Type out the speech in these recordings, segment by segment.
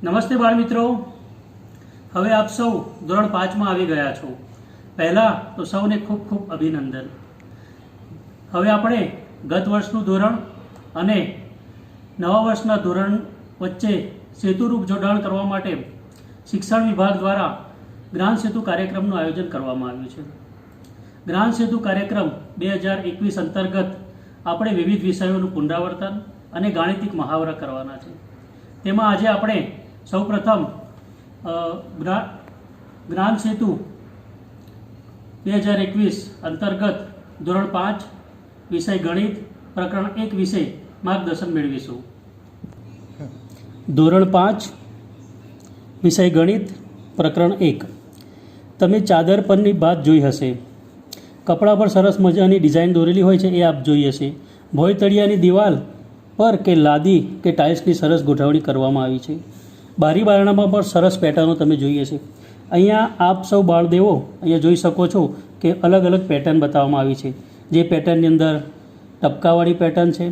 નમસ્તે બાળ મિત્રો, હવે આપ સૌ ધોરણ 5માં આવી ગયા છો। પહેલાં તો સૌને ખૂબ ખૂબ અભિનંદન। હવે આપણે ગત વર્ષનું ધોરણ અને નવા વર્ષના ધોરણ વચ્ચે સેતુરૂપ જોડાણ કરવા માટે શિક્ષણ વિભાગ દ્વારા જ્ઞાન સેતુ કાર્યક્રમનું આયોજન કરવામાં આવ્યું છે। જ્ઞાન સેતુ કાર્યક્રમ 2021 અંતર્ગત આપણે વિવિધ વિષયોનું પુનરાવર્તન અને ગાણિતિક મહાવરા કરવાના છે। તેમાં આજે આપણે સૌપ્રથમ જ્ઞાન સેતુ 2021 અંતર્ગત ધોરણ 5 વિષય ગણિત પ્રકરણ 1 વિશે માર્ગદર્શન મેળવીશું। ધોરણ 5 વિષય ગણિત પ્રકરણ 1। તમે ચાદર પરની બાત જોઈ હશે। કપડા પર સરસ મજાની ડિઝાઇન દોરેલી હોય છે, એ આપ જોઈ હશે। ભોંય તળિયાની દિવાલ પર કે લાદી કે ટાઇલ્સની સરસ ગોઠવણી કરવામાં આવી છે। બારી બારણામાં પણ સરસ પેટર્નો તમે જોઈ હશે। અહીંયા આપ સૌ બાળદેવો અહીંયા જોઈ શકો છો કે અલગ અલગ પેટર્ન બતાવવામાં આવી છે। જે પેટર્નની અંદર ટપકાવાળી પેટર્ન છે,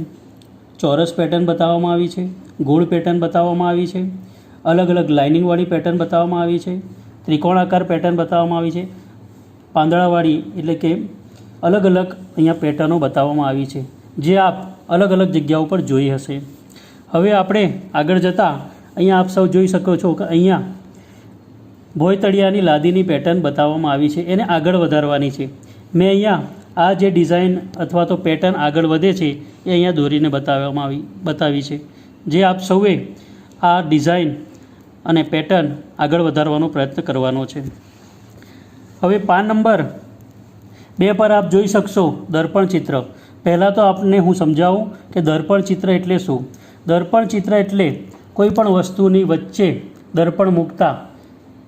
ચોરસ પેટર્ન બતાવવામાં આવી છે, ગોળ પેટર્ન બતાવવામાં આવી છે, અલગ અલગ લાઇનિંગવાળી પેટર્ન બતાવવામાં આવી છે, ત્રિકોણાકાર પેટર્ન બતાવવામાં આવી છે, પાંદડાવાળી એટલે કે અલગ અલગ અહીંયા પેટર્નો બતાવવામાં આવી છે, જે આપ અલગ અલગ જગ્યાઓ પર જોઈ હશે। હવે આપણે આગળ જતાં અહીંયા આપ સૌ જોઈ શકો છો કે અહીંયા ભોંય તળિયાની લાદીની પેટર્ન બતાવવામાં આવી છે, એને આગળ વધારવાની છે। મેં અહીંયા આ જે ડિઝાઇન અથવા તો પેટર્ન આગળ વધે છે એ અહીંયા દોરીને બતાવી છે, જે આપ સૌએ આ ડિઝાઇન અને પેટર્ન આગળ વધારવાનો પ્રયત્ન કરવાનો છે। હવે પાન નંબર 2 પર આપ જોઈ શકશો દર્પણ ચિત્ર। પહેલાં તો આપને હું સમજાવું કે દર્પણ ચિત્ર એટલે શું। દર્પણ ચિત્ર એટલે કોઈ પણ વસ્તુની વચ્ચે દર્પણ મૂકતા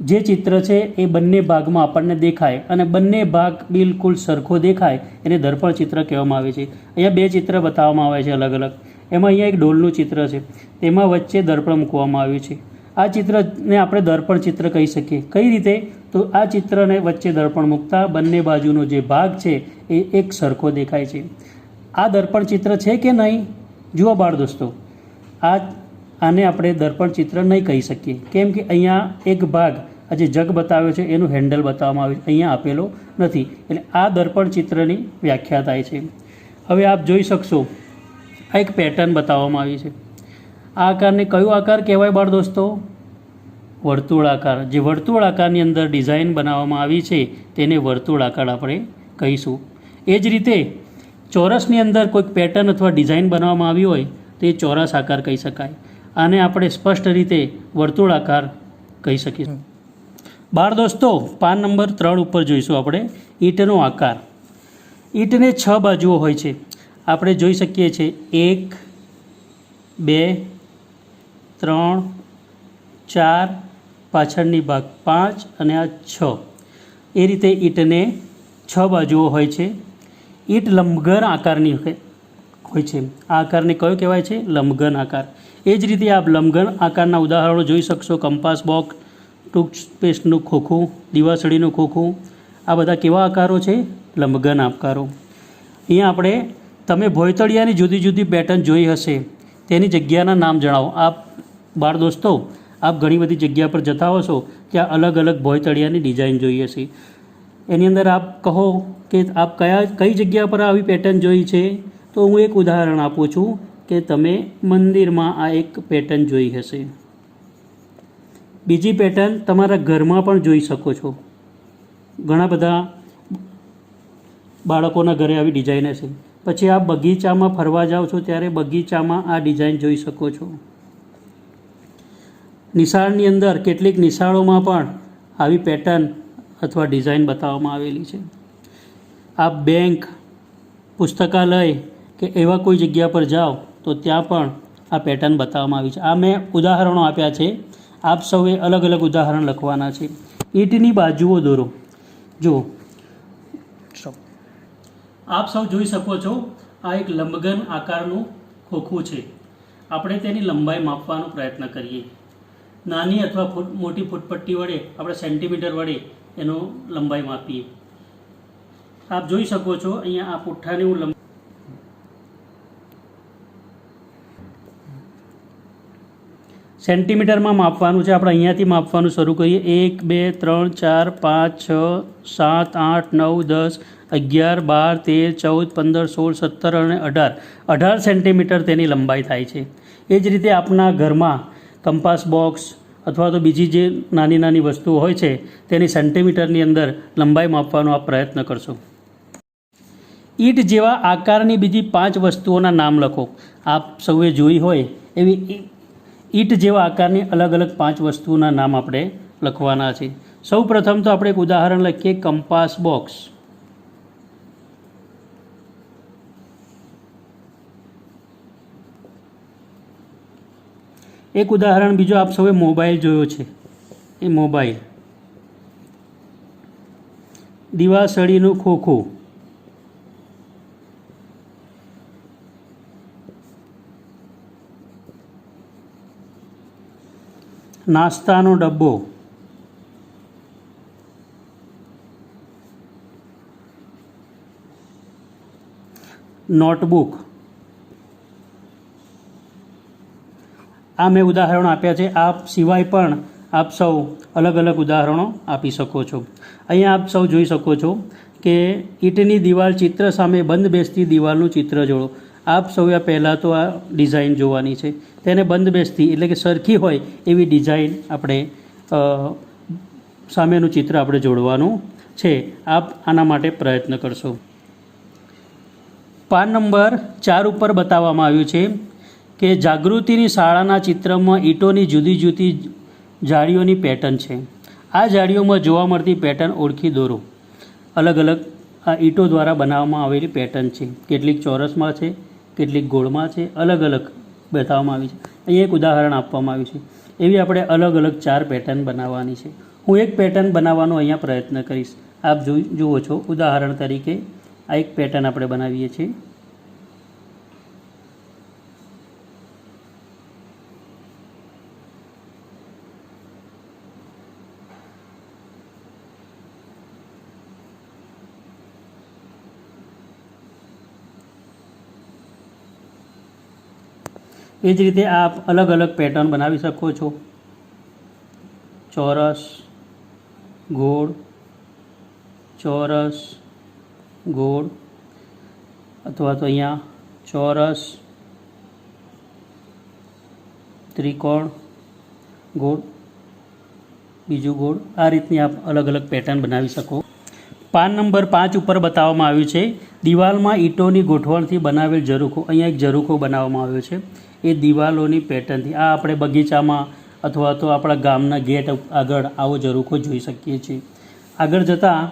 જે ચિત્ર છે એ બંને ભાગમાં આપણને દેખાય અને બંને ભાગ બિલકુલ સરખો દેખાય એને દર્પણ ચિત્ર કહેવામાં આવે છે। અહીંયા 2 ચિત્ર બતાવવામાં આવે છે અલગ અલગ। એમાં અહીંયા એક ડોલનું ચિત્ર છે, તેમાં વચ્ચે દર્પણ મૂકવામાં આવ્યું છે। આ ચિત્રને આપણે દર્પણ ચિત્ર કહી શકીએ। કઈ રીતે? તો આ ચિત્રને વચ્ચે દર્પણ મૂકતા બંને બાજુનો જે ભાગ છે એ એક સરખો દેખાય છે। આ દર્પણ ચિત્ર છે કે નહીં? જુઓ બાળ દોસ્તો, આને આપણે દર્પણ ચિત્ર નહીં કહી શકીએ, કેમ કે અહીંયા એક ભાગ આ જે જગ બતાવ્યો છે એનું હેન્ડલ બતાવવામાં આવ્યું છે, અહીંયા આપેલો નથી, એટલે આ દર્પણ ચિત્રની વ્યાખ્યા થાય છે। હવે આપ જોઈ શકશો આ એક પેટર્ન બતાવવામાં આવી છે। આ આકારને કયો આકાર કહેવાય બાળ દોસ્તો? વર્તુળાકાર। જે વર્તુળાકારની અંદર ડિઝાઇન બનાવવામાં આવી છે તેને વર્તુળાકાર આપણે કહીશું। એ જ રીતે ચોરસની અંદર કોઈક પેટર્ન અથવા ડિઝાઇન બનાવવામાં આવી હોય તો એ ચોરસ આકાર કહી શકાય। આને આપણે સ્પષ્ટ રીતે વર્તુળાકાર કહી શકીશું। બાળ દોસ્તો, પાન નંબર 3 ઉપર જોઈશું આપણે ઈંટનો આકાર। ઈંટને 6 બાજુઓ હોય છે, આપણે જોઈ શકીએ છીએ 1, 2, 3, 4, પાછળની ભાગ 5 અને આ 6। એ રીતે ઈંટને 6 બાજુઓ હોય છે। ઈંટ લંબઘન આકારની હોય છે। આ આકારને કયો કહેવાય છે? લંબઘન આકાર। એ જ રીતે આપ લંબઘન આકારના ઉદાહરણો જોઈ શકશો। કંપાસ બોક્સ, ટૂથપેસ્ટનું ખોખું, દીવાસળીનું ખોખું, આ બધા કેવા આકારો છે? લંબઘન આકારો। અહીંયા આપણે તમે ભોંય તળિયાની જુદી જુદી પેટર્ન જોઈ હશે, તેની જગ્યાના નામ જણાવો। આપ બાળ દોસ્તો, આપ ઘણી બધી જગ્યા પર જતા હશો ત્યાં અલગ અલગ ભોંય તળિયાની ડિઝાઇન જોઈ હશે। એની અંદર આપ કહો કે આપ કઈ જગ્યા પર આવી પેટર્ન જોઈ છે? તો હું એક ઉદાહરણ આપું છું કે તમે મંદિરમાં આ એક પેટર્ન જોઈ હશે। બીજી પેટર્ન તમારા ઘરમાં પણ જોઈ શકો છો। ઘણા બધા બાળકોના ઘરે આવી ડિઝાઇન હશે। પછી આપ બગીચામાં ફરવા જાઓ છો ત્યારે બગીચામાં આ ડિઝાઇન જોઈ શકો છો। નિશાળની અંદર કેટલીક નિશાળોમાં પણ આવી પેટર્ન અથવા ડિઝાઇન બતાવવામાં આવેલી છે। આપ બેંક, પુસ્તકાલય કે એવા કોઈ જગ્યા પર જાઓ તો ત્યાં પણ આ પેટર્ન બતાવવામાં આવી છે। આ મેં ઉદાહરણો આપ્યા છે, આપ સૌએ અલગ અલગ ઉદાહરણ લખવાના છે। ઈંટની બાજુઓ દોરો। જુઓ, આપ સૌ જોઈ શકો છો આ એક લંબઘન આકારનું ખોખું છે। આપણે તેની લંબાઈ માપવાનો પ્રયત્ન કરીએ। નાની અથવા મોટી ફૂટપટ્ટી વડે આપણે સેન્ટીમીટર વડે એનો લંબાઈ માપીએ। આપ જોઈ શકો છો અહીંયા આ પુઠ્ઠાની હું સેન્ટીમીટરમાં માપવાનું છે. આપણે અહીંયાથી માપવાનું શરૂ કરીએ. 1 2 3 4 5 6 7 8 9 10 11 12 13 14 15 16 17 અને 18 સેન્ટીમીટર તેની લંબાઈ થાય છે. એ જ રીતે આપણા ઘરમાં કંપાસ બોક્સ અથવા તો બીજી જે નાની નાની વસ્તુઓ હોય છે તેની સેન્ટીમીટરની અંદર લંબાઈ માપવાનો આપ પ્રયત્ન કરશો. ઈંટ જેવા આકારની બીજી 5 વસ્તુઓના નામ લખો. આપ સૌએ જોઈ હોય એવી ઈંટ જેવા આકારની અલગ અલગ 5 વસ્તુઓના નામ આપણે લખવાના છે. સૌ પ્રથમ તો આપણે એક ઉદાહરણ લખીએ, કંપાસ બોક્સ. એક ઉદાહરણ બીજો આપ સૌએ મોબાઈલ જોયો છે, એ મોબાઈલ. દિવાસળીનું ખોખું. નાસ્તાનો ડબ્બો. નોટબુક. આ મેં ઉદાહરણો આપ્યા છે. આપ સિવાય પણ આપ સૌ અલગ અલગ ઉદાહરણો આપી શકો છો. અહીંયા આપ સૌ જોઈ શકો છો કે ઈંટની દિવાલ ચિત્ર સામે બંધ બેસતી દિવાલનું ચિત્ર જોડો. આપ સૌએ પહેલાં તો આ ડિઝાઇન જોવાની છે. તેને બંધ બેસતી એટલે કે સરખી હોય એવી ડિઝાઇન આપણે સામેનું ચિત્ર આપણે જોડવાનું છે. આપ આના માટે પ્રયત્ન કરશો. પાન નંબર 4 ઉપર બતાવવામાં આવ્યું છે કે જાગૃતિની શાળાના ચિત્રમાં ઈંટોની જુદી જુદી જાળીઓની પેટર્ન છે. આ જાળીઓમાં જોવા મળતી પેટર્ન ઓળખી દોરો. અલગ અલગ આ ઈંટો દ્વારા બનાવવામાં આવેલી પેટર્ન છે. કેટલીક ચોરસમાં છે, કેટલીક ગોળમાં છે, અલગ અલગ બતાવવામાં આવી છે. અહીંયા એક ઉદાહરણ આપવામાં આવ્યું છે. એવી આપણે અલગ અલગ 4 પેટર્ન બનાવવાની છે. હું એક પેટર્ન બનાવવાનો અહીંયા પ્રયત્ન કરીશ. આપ જુઓ છો ઉદાહરણ તરીકે આ એક પેટર્ન આપણે બનાવીએ છીએ. એ જ રીતે આપ અલગ અલગ પેટર્ન બનાવી શકો છો. ચોરસ, ગોળ, ચોરસ, ગોળ, અથવા તો અહીંયા ચોરસ, ત્રિકોણ, ગોળ, બીજું ગોળ. આ રીતની આપ અલગ અલગ પેટર્ન બનાવી શકો. પાન નંબર 5 ઉપર બતાવવામાં આવ્યું છે દિવાલમાં ઈંટોની ગોઠવણથી બનાવેલ ઝરૂખો. અહીંયા એક ઝરૂખો બનાવવામાં આવ્યો છે. એ દિવાલોની પેટર્નથી આ આપણે બગીચામાં અથવા તો આપણા ગામના ગેટ આગળ આવો ઝરૂખો જોઈ શકીએ છીએ. આગળ જતાં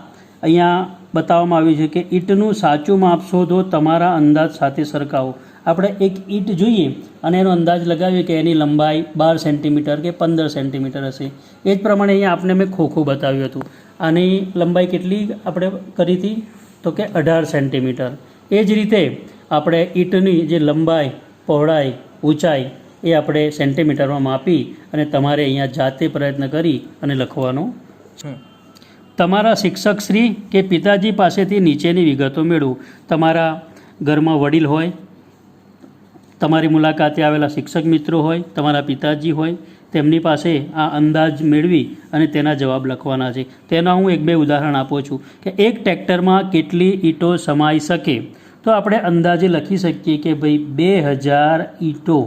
અહીંયા બતાવવામાં આવ્યું છે કે ઈંટનું સાચું માપ શોધો, તમારા અંદાજ સાથે સરખાવો. આપણે એક ઈંટ જોઈએ અને એનો અંદાજ લગાવીએ કે એની લંબાઈ 12 સેન્ટીમીટર કે 15 સેન્ટીમીટર હશે. એ જ પ્રમાણે અહીંયા આપને મેં ખોખું બતાવ્યું હતું. આની લંબાઈ કેટલી આપણે કરી હતી તો કે 18 સેન્ટીમીટર. એ જ રીતે આપણે ઈંટની જે લંબાઈ, પહોળાઈ, ઊંચાઈ એ આપણે સેન્ટીમીટરમાં માપી અને તમારે અહીંયા જાતે પ્રયત્ન કરી અને લખવાનો છે. તમારા શિક્ષક શ્રી કે પિતાજી પાસેથી નીચેની વિગતો મેળવો. તમારા ઘરમાં વડીલ હોય, તમારી મુલાકાતે આવેલા શિક્ષક મિત્રો હોય, તમારા પિતાજી હોય, તેમની પાસે આ અંદાજ મેળવી અને તેના જવાબ લખવાના છે. તેના હું 1-2 ઉદાહરણ આપું છું કે એક ટ્રેક્ટરમાં કેટલી ઈંટો સમાઈ શકે. તો આપણે અંદાજે લખી શકીએ કે ભાઈ 2000 ઈંટો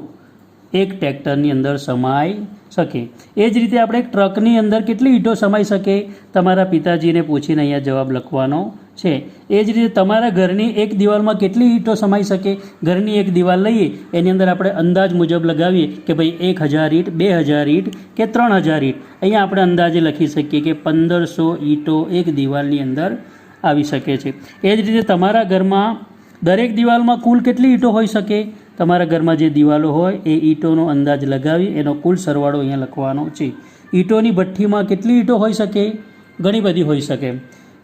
એક ટ્રેક્ટરની અંદર સમાઈ શકે. એ જ રીતે આપણે એક ટ્રકની અંદર કેટલી ઈંટો સમાઈ શકે તમારા પિતાજીને પૂછીને અહીંયા જવાબ લખવાનો છે. એ જ રીતે તમારા ઘરની એક દિવાલમાં કેટલી ઈંટો સમાઈ શકે. ઘરની એક દિવાલ લઈએ એની અંદર આપણે અંદાજ મુજબ લગાવીએ કે ભાઈ 1000 ઈંટ, 2000 ઈંટ કે 3000 ઈંટ. અહીંયા આપણે અંદાજે લખી શકીએ કે 1500 ઈંટો એક દિવાલની અંદર આવી શકે છે. એ જ રીતે તમારા ઘરમાં દરેક દિવાલમાં કુલ કેટલી ઈંટો હોઈ શકે. તમારા ઘરમાં જે દિવાલો હોય એ ઈંટોનો અંદાજ લગાવી એનો કુલ સરવાળો અહીંયા લખવાનો છે. ઈંટોની ભઠ્ઠીમાં કેટલી ઈંટો હોઈ શકે. ઘણી બધી હોઈ શકે.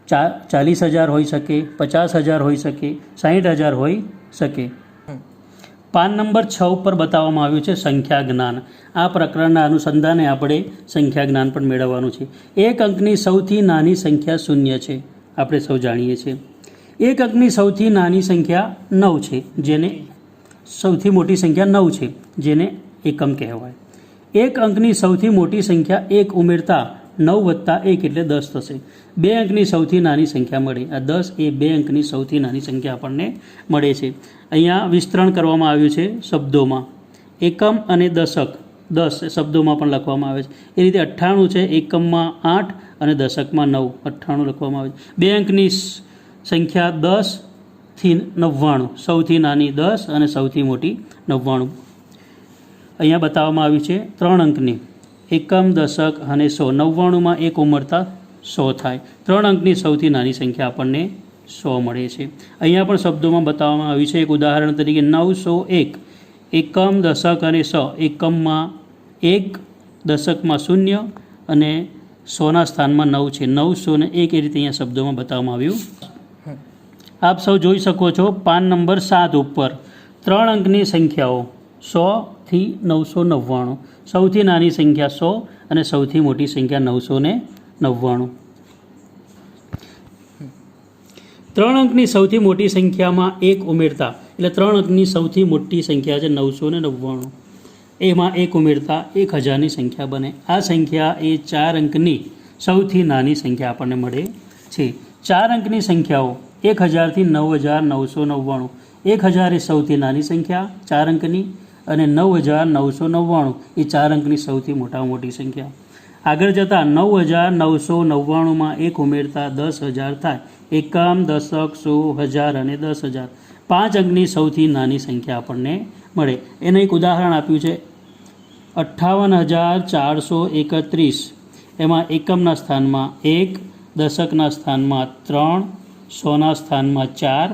40,000 હોઈ શકે, 50,000 હોઈ શકે, 60,000 હોઈ શકે. પાન નંબર 6 ઉપર બતાવવામાં આવ્યું છે સંખ્યા જ્ઞાન. આ પ્રકરણના અનુસંધાને આપણે સંખ્યા જ્ઞાન પણ મેળવવાનું છે. એક અંકની સૌથી નાની સંખ્યા 0 છે, આપણે સૌ જાણીએ છીએ. એક અંકની સૌથી નાની સંખ્યા 9 છે, જેને સૌથી મોટી સંખ્યા 9 છે, જેને એકમ કહેવાય. એક અંકની સૌથી મોટી સંખ્યા 1 ઉમેરતા 9 વત્તા 1 એટલે 10 થશે. 2 અંકની સૌથી નાની સંખ્યા મળે. આ 10 એ 2 અંકની સૌથી નાની સંખ્યા આપણને મળે છે. અહીંયા વિસ્તરણ કરવામાં આવ્યું છે શબ્દોમાં. એકમ અને દશક 10 શબ્દોમાં પણ લખવામાં આવે છે. એ રીતે 98 છે, એકમમાં 8 અને દશકમાં 9, 98 લખવામાં આવે છે. 2 અંકની સંખ્યા 10 થી 99, સૌથી નાની 10 અને સૌથી મોટી 99. અહીંયા બતાવવામાં આવ્યું છે 3 અંકની એકમ, દશક અને 100. 99માં 1 ઉમેરતા 100 થાય. 3 અંકની સૌથી નાની સંખ્યા આપણને 100 મળે છે. અહીંયા પણ શબ્દોમાં બતાવવામાં આવ્યું છે. એક ઉદાહરણ તરીકે 901, એકમ, દશક અને 100. એકમમાં 1, દશકમાં 0 અને 100ના સ્થાનમાં 9 છે. 901 એ રીતે અહીંયા શબ્દોમાં બતાવવામાં આવ્યું. આપ સૌ જોઈ શકો છો પાન નંબર 7 ઉપર 3 અંકની સંખ્યાઓ 100 થી 999. સૌથી નાની સંખ્યા 100 અને સૌથી મોટી સંખ્યા 999. 3 અંકની સૌથી મોટી સંખ્યામાં 1 ઉમેરતા, એટલે 3 અંકની સૌથી મોટી સંખ્યા છે 999. એમાં 1 ઉમેરતા 1000ની સંખ્યા બને. આ સંખ્યા એ 4 અંકની સૌથી નાની સંખ્યા આપણને મળે છે. 4 અંકની સંખ્યાઓ 1000 થી 9999. 1000 એ સૌથી નાની સંખ્યા 4 અંકની અને 9999 એ 4 અંકની સૌથી મોટી સંખ્યા. આગળ જતાં 9999માં 1 ઉમેરતા 10000 થાય. એકમ, દશક, 100, 1000 અને 10000. 5 અંકની સૌથી નાની સંખ્યા આપણને મળે. એનું એક ઉદાહરણ આપ્યું છે 58431. એમાં એકમના સ્થાનમાં 1, દશકના સ્થાનમાં 3, 100ના સ્થાનમાં 4,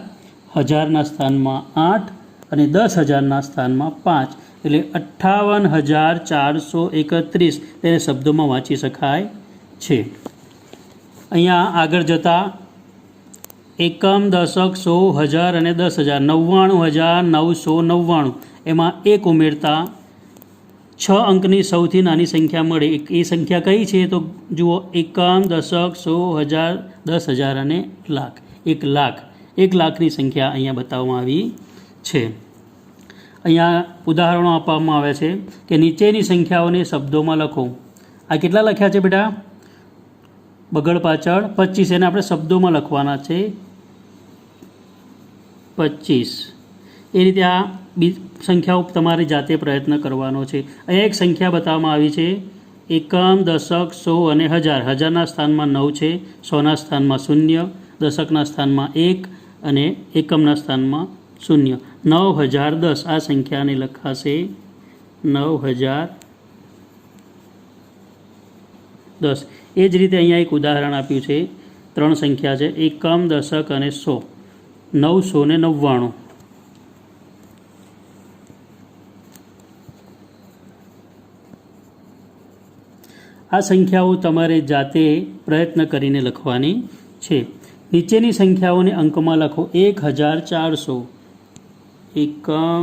1000ના સ્થાનમાં 8 અને 10000ના સ્થાનમાં 5. એટલે 58431 તેને શબ્દોમાં વાંચી શકાય છે. અહીંયા આગળ જતાં એકમ, દશક, 100, 1000 અને 10000. 99999. એમાં 1 ઉમેરતા 6 અંકની સૌથી નાની સંખ્યા મળે. એ સંખ્યા કઈ છે તો જુઓ, એકમ, દશક, 100, 1000, 10000 અને લાખ. 1 લાખ. 1 લાખની સંખ્યા અહીંયા બતાવવામાં આવી છે. અહીંયા ઉદાહરણો આપવામાં આવે છે કે નીચેની સંખ્યાઓને શબ્દોમાં લખો. આ કેટલા લખ્યા છે બેટા? બગડ પાછળ 25. એને આપણે શબ્દોમાં લખવાના છે 25. એ રીતે આ સંખ્યાઓ તમારી જાતે પ્રયત્ન કરવાનો છે. અહીંયા એક સંખ્યા બતાવવામાં આવી છે એકમ, દશક, 100 અને 1000. 1000ના સ્થાનમાં 9 છે, 100ના સ્થાનમાં 0, દશકના સ્થાનમાં 1 અને એકમના સ્થાનમાં 0. 9010 આ સંખ્યાને લખાશે 9010. એ જ રીતે અહીંયા એક ઉદાહરણ આપ્યું છે. 3 સંખ્યા છે એકમ, દશક અને 100. 999. આ સંખ્યાઓ તમારે જાતે પ્રયત્ન કરીને લખવાની છે. નીચેની સંખ્યાઓને અંકમાં લખો. 1400. એકમ,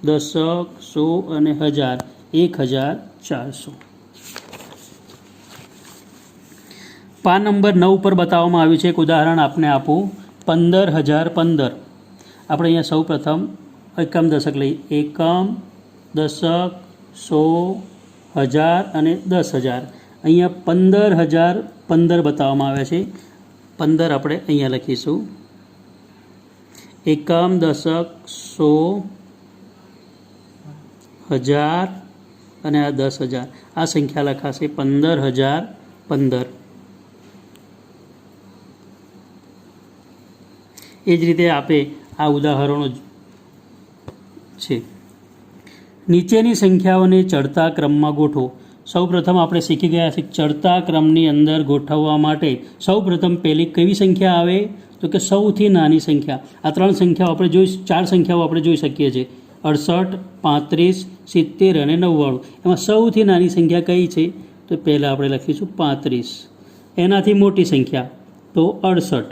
દશક, 100 અને 1000. 1400. પાન નંબર 9 પર બતાવવામાં આવ્યું છે. એક ઉદાહરણ આપને આપું 15015. આપણે અહીંયા સૌ પ્રથમ એકમ, દશક લઈએ. એકમ, દશક, 100, 1000 અને 10000. અહીંયા 15015 બતાવવામાં આવે છે. 15 આપણે અહીંયા લખીશું. એકમ, દશક, 100, 1000 અને આ 10000. આ સંખ્યા લખાશે 15015. એ જ રીતે આપે આ ઉદાહરણો છે. નીચેની સંખ્યાઓને ચડતા ક્રમમાં ગોઠવો. સૌપ્રથમ આપણે શીખી ગયા છે ચડતા ક્રમની અંદર ગોઠવવા માટે સૌપ્રથમ પહેલી કેવી સંખ્યા આવે તો કે સૌથી નાની સંખ્યા. આ 3 સંખ્યાઓ આપણે જોઈ 4 સંખ્યાઓ આપણે જોઈ શકીએ છીએ 68, 35, 70 અને 99. એમાં સૌથી નાની સંખ્યા કઈ છે તો પહેલાં આપણે લખીશું 35. એનાથી મોટી સંખ્યા તો 68.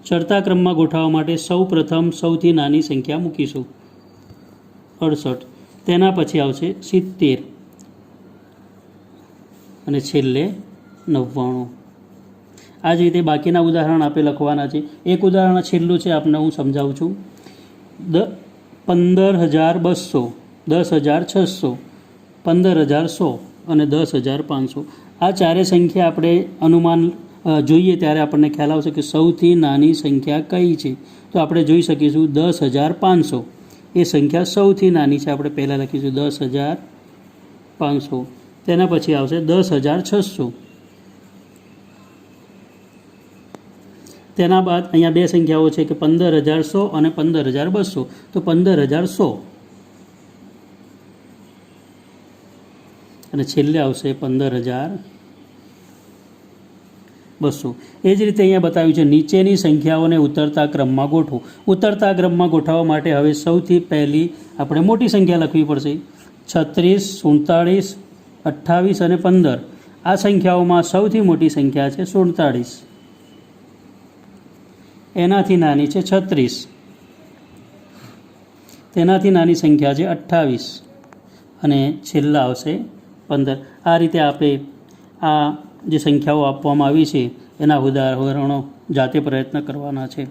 ચડતા ક્રમમાં ગોઠવવા માટે સૌપ્રથમ સૌથી નાની સંખ્યા મૂકીશું 68. તેના પછી આવશે 70 અને છેલ્લે 99. આ જ રીતે બાકીના ઉદાહરણ આપણે લખવાના છે. એક ઉદાહરણ છેલ્લું છે આપને હું સમજાવું છું. 15200. 10,600, 15,100 અને 10,500. આ ચારે સંખ્યા આપણે અનુમાન જોઈએ ત્યારે આપણને ખ્યાલ આવશે કે સૌથી નાની સંખ્યા કઈ છે. તો આપણે જોઈ શકીશું 10,500 એ સંખ્યા સૌથી નાની છે. આપણે પહેલાં લખીશું 10,500. તેના પછી આવશે 10,600. તેના બાદ અહીંયા બે સંખ્યાઓ છે કે 15,100 અને 15,200. તો 15,100 અને છેલ્લે આવશે 15,200. એ જ રીતે અહીંયા બતાવ્યું છે નીચેની સંખ્યાઓને ઉતરતા ક્રમમાં ગોઠવો. ઉતરતા ક્રમમાં ગોઠવવા માટે હવે સૌથી પહેલી આપણે મોટી સંખ્યા લખવી પડશે. 36, 47, 28 અને 15. આ સંખ્યાઓમાં સૌથી મોટી સંખ્યા છે 47. એનાથી નાની છે 36. તેનાથી નાની સંખ્યા છે 28 અને છેલ્લા આવશે 15. આ રીતે આપણે આ જે સંખ્યાઓ આપવામાં આવી છે એના ઉદાહરણો જાતે પ્રયત્ન કરવાના છે.